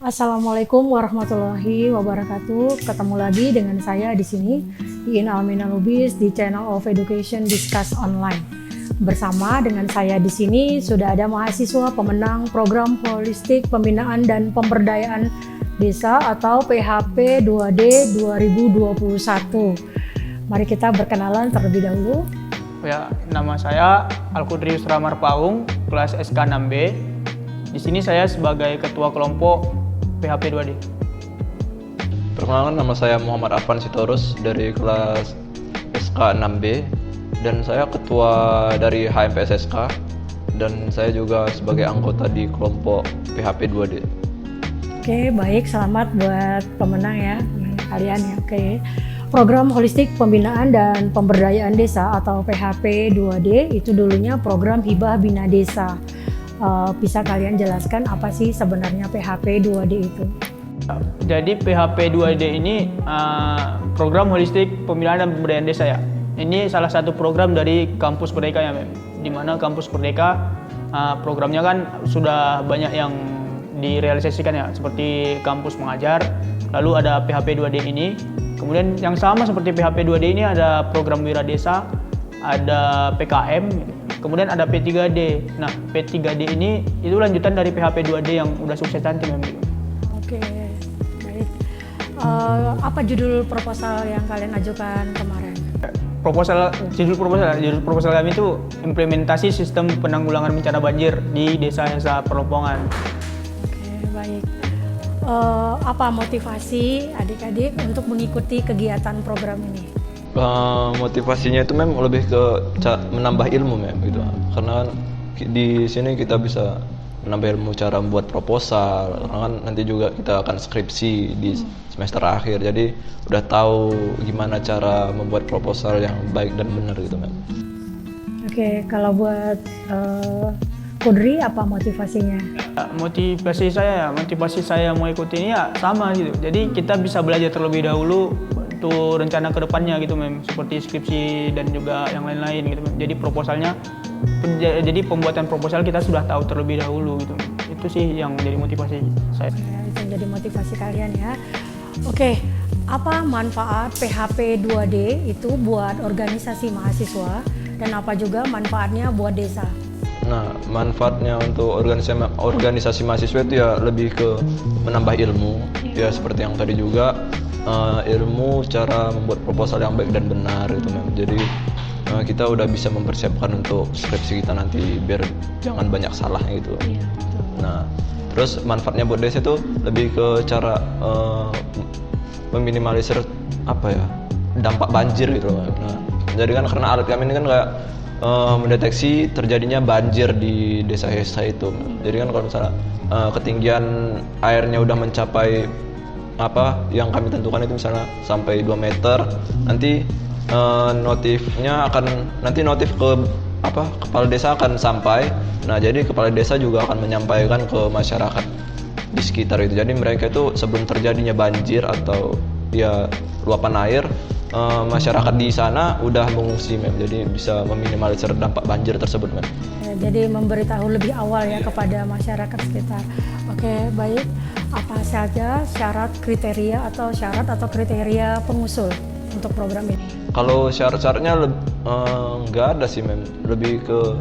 Assalamualaikum warahmatullahi wabarakatuh. Ketemu lagi dengan saya di sini di Almina Lubis di Channel of Education Discuss Online. Bersama dengan saya di sini sudah ada mahasiswa pemenang program holistik pembinaan dan pemberdayaan desa atau PHP 2D 2021. Mari kita berkenalan terlebih dahulu. Ya, nama saya Al-Qudri Yusra Marpaung, kelas SK 6B. Di sini saya sebagai ketua kelompok PHP 2D. Perkenalkan, nama saya Muhammad Afan Sitorus dari kelas SK 6B dan saya ketua dari HMPS SK dan saya juga sebagai anggota di kelompok PHP 2D. Oke, baik, selamat buat pemenang ya, kalian ya. Oke. Program Holistik Pembinaan dan Pemberdayaan Desa atau PHP 2D itu dulunya program Hibah Bina Desa. Bisa kalian jelaskan apa sih sebenarnya PHP 2D itu? Jadi PHP 2D ini program holistik pembinaan dan pemberdayaan desa ya. Ini salah satu program dari Kampus Merdeka ya, di mana Kampus Merdeka programnya kan sudah banyak yang direalisasikan ya, seperti kampus mengajar, lalu ada PHP 2D ini. Kemudian yang sama seperti PHP 2D ini ada program Wira Desa, ada PKM, kemudian ada P3D. Nah, P3D ini itu lanjutan dari PHP 2D yang udah sukses nanti memang. Oke, baik. Apa judul proposal yang kalian ajukan kemarin? Judul proposal kami itu implementasi sistem penanggulangan bencana banjir di desa-desa perlopongan. Oke, baik. Apa motivasi adik-adik untuk mengikuti kegiatan program ini? Motivasinya itu memang lebih ke menambah ilmu gitu. Karena di sini kita bisa menambah ilmu cara membuat proposal, karena kan nanti juga kita akan skripsi di semester akhir, jadi udah tahu gimana cara membuat proposal yang baik dan benar gitu kan. Oke, kalau buat Qudri apa motivasinya? Motivasi saya mau ikut ini ya sama gitu. Jadi kita bisa belajar terlebih dahulu untuk rencana kedepannya gitu seperti skripsi dan juga yang lain-lain gitu. Jadi pembuatan proposal kita sudah tahu terlebih dahulu gitu. Itu sih yang jadi motivasi saya. Itu jadi motivasi kalian ya. Oke, apa manfaat PHP 2D itu buat organisasi mahasiswa dan apa juga manfaatnya buat desa? Nah, manfaatnya untuk organisasi mahasiswa itu ya lebih ke menambah ilmu, ya seperti yang tadi juga ilmu cara membuat proposal yang baik dan benar gitu kan. Jadi kita udah bisa mempersiapkan untuk skripsi kita nanti biar jangan banyak salahnya gitu. Iya, Nah, terus manfaatnya buat desa itu lebih ke cara meminimalisir dampak banjir gitu kan. Nah, jadi kan karena alat kami ini kan kayak mendeteksi terjadinya banjir di desa-desa itu. Jadi kan kalau misalnya ketinggian airnya udah mencapai yang kami tentukan itu misalnya sampai 2 meter, nanti notif ke kepala desa akan sampai. Nah, jadi kepala desa juga akan menyampaikan ke masyarakat di sekitar itu. Jadi mereka itu sebelum terjadinya banjir atau ya luapan air, masyarakat di sana udah mengungsi jadi bisa meminimalisir dampak banjir tersebut Ya, jadi memberitahu lebih awal ya kepada masyarakat sekitar. Oke, baik. Apa saja syarat kriteria kriteria pengusul untuk program ini? Kalau syarat-syaratnya nggak ada sih lebih ke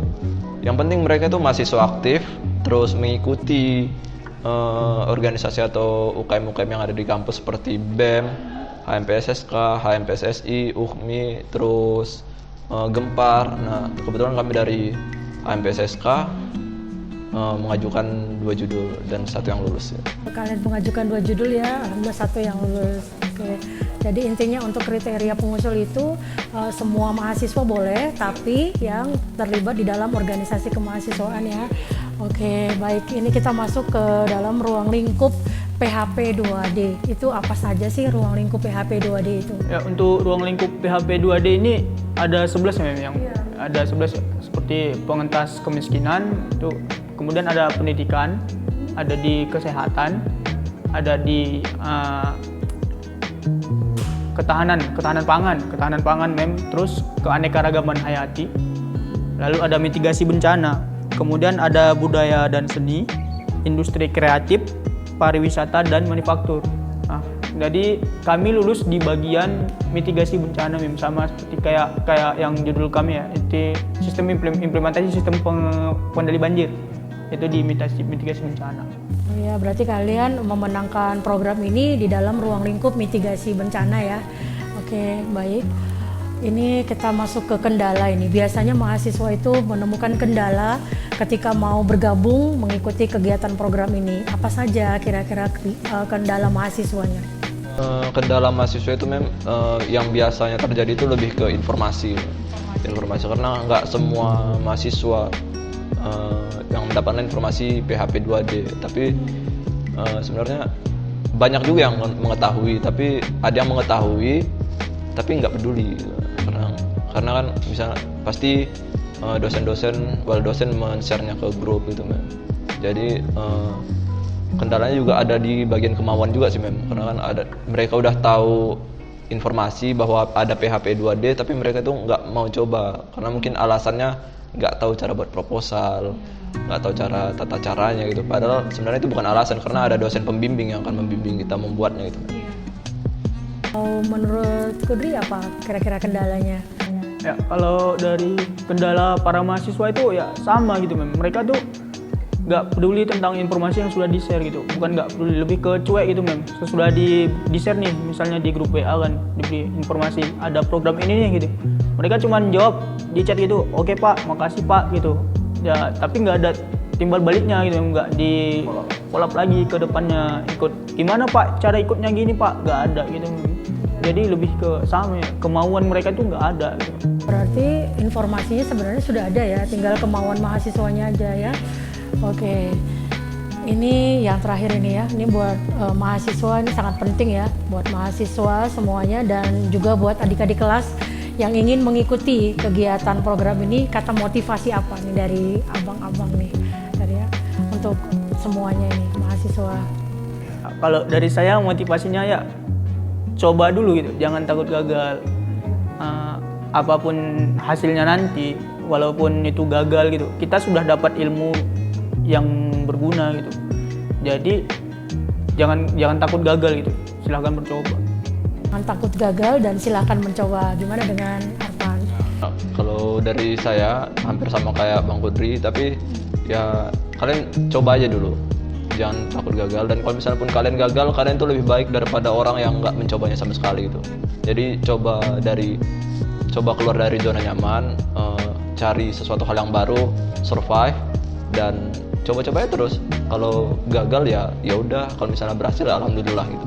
yang penting mereka itu mahasiswa aktif, terus mengikuti organisasi atau UKM-UKM yang ada di kampus seperti BEM, HMPSSK, HMPSSI, UKMI, terus Gempar. Nah, kebetulan kami dari HMPSSK mengajukan 2 judul dan 1 yang lulus ya. Kalian mengajukan 2 judul ya, alhamdulillah 1 yang lulus. Oke. Jadi intinya untuk kriteria pengusul itu semua mahasiswa boleh, tapi yang terlibat di dalam organisasi kemahasiswaan ya. Oke, baik. Ini kita masuk ke dalam ruang lingkup PHP 2D. Itu apa saja sih ruang lingkup PHP 2D itu? Ya, untuk ruang lingkup PHP 2D ini ada 11 ya memang. Iya. Ada 11 ya, seperti pengentas kemiskinan, itu kemudian ada pendidikan, ada di kesehatan, ada di ketahanan pangan terus keanekaragaman hayati. Lalu ada mitigasi bencana. Kemudian ada budaya dan seni, industri kreatif, pariwisata dan manufaktur. Nah, jadi kami lulus di bagian mitigasi bencana sama seperti kayak yang judul kami ya, itu sistem implementasi sistem pengendali banjir. Itu di mitigasi bencana. Oh ya, berarti kalian memenangkan program ini di dalam ruang lingkup mitigasi bencana ya. Oke, baik. Ini kita masuk ke kendala ini. Biasanya mahasiswa itu menemukan kendala ketika mau bergabung mengikuti kegiatan program ini. Apa saja kira-kira kendala mahasiswanya? Kendala mahasiswa itu yang biasanya terjadi itu lebih ke informasi karena nggak semua mahasiswa yang mendapatkan informasi PHP 2D, tapi sebenarnya banyak juga yang mengetahui, tapi ada yang mengetahui tapi nggak peduli gitu. Karena kan misalnya pasti wal dosen men-share-nya ke grup gitu jadi kendalanya juga ada di bagian kemauan juga sih karena kan mereka udah tahu informasi bahwa ada PHP 2D tapi mereka tuh nggak mau coba karena mungkin alasannya nggak tahu cara buat proposal, nggak tahu tata caranya gitu. Padahal sebenarnya itu bukan alasan karena ada dosen pembimbing yang akan membimbing kita membuatnya gitu. Menurut Kudri apa kira-kira kendalanya? Ya, kalau dari kendala para mahasiswa itu ya sama gitu mereka tuh nggak peduli tentang informasi yang sudah di-share gitu, bukan nggak peduli, lebih ke cuek gitu sesudah di-share nih misalnya di grup WA kan diberi informasi ada program ini nih gitu, mereka cuma jawab di chat gitu, oke Pak, makasih Pak gitu ya, tapi nggak ada timbal baliknya gitu, nggak di follow up lagi ke depannya, ikut gimana Pak cara ikutnya gini Pak, nggak ada gitu. Jadi lebih ke sama ya, kemauan mereka itu nggak ada gitu. Berarti informasinya sebenarnya sudah ada ya, tinggal kemauan mahasiswanya aja ya. Oke, ini yang terakhir ini ya, ini buat mahasiswa, ini sangat penting ya buat mahasiswa semuanya dan juga buat adik-adik kelas yang ingin mengikuti kegiatan program ini. Kata motivasi apa nih dari abang-abang nih dari ya, untuk semuanya ini mahasiswa? Kalau dari saya motivasinya ya coba dulu gitu, jangan takut gagal. Apapun hasilnya nanti, walaupun itu gagal gitu, kita sudah dapat ilmu yang berguna gitu. Jadi jangan takut gagal gitu, silahkan mencoba. Jangan takut gagal dan silahkan mencoba. Gimana dengan Arfan? Kalau dari saya hampir sama kayak Bang Kudri, tapi ya kalian coba aja dulu. Jangan takut gagal, dan kalau misalnya pun kalian gagal, kalian tuh lebih baik daripada orang yang nggak mencobanya sama sekali gitu. Jadi coba keluar dari zona nyaman, cari sesuatu hal yang baru, survive, dan coba-coba terus. Kalau gagal ya udah, kalau misalnya berhasil alhamdulillah gitu.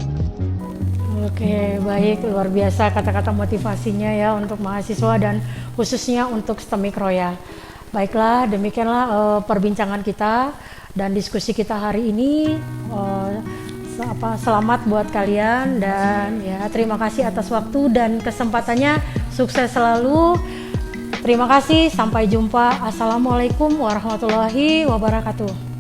Oke, baik, luar biasa kata-kata motivasinya ya untuk mahasiswa dan khususnya untuk STEMIC Royal. Baiklah, demikianlah perbincangan kita dan diskusi kita hari ini. Selamat buat kalian dan ya terima kasih atas waktu dan kesempatannya. Sukses selalu. Terima kasih, sampai jumpa. Assalamualaikum warahmatullahi wabarakatuh.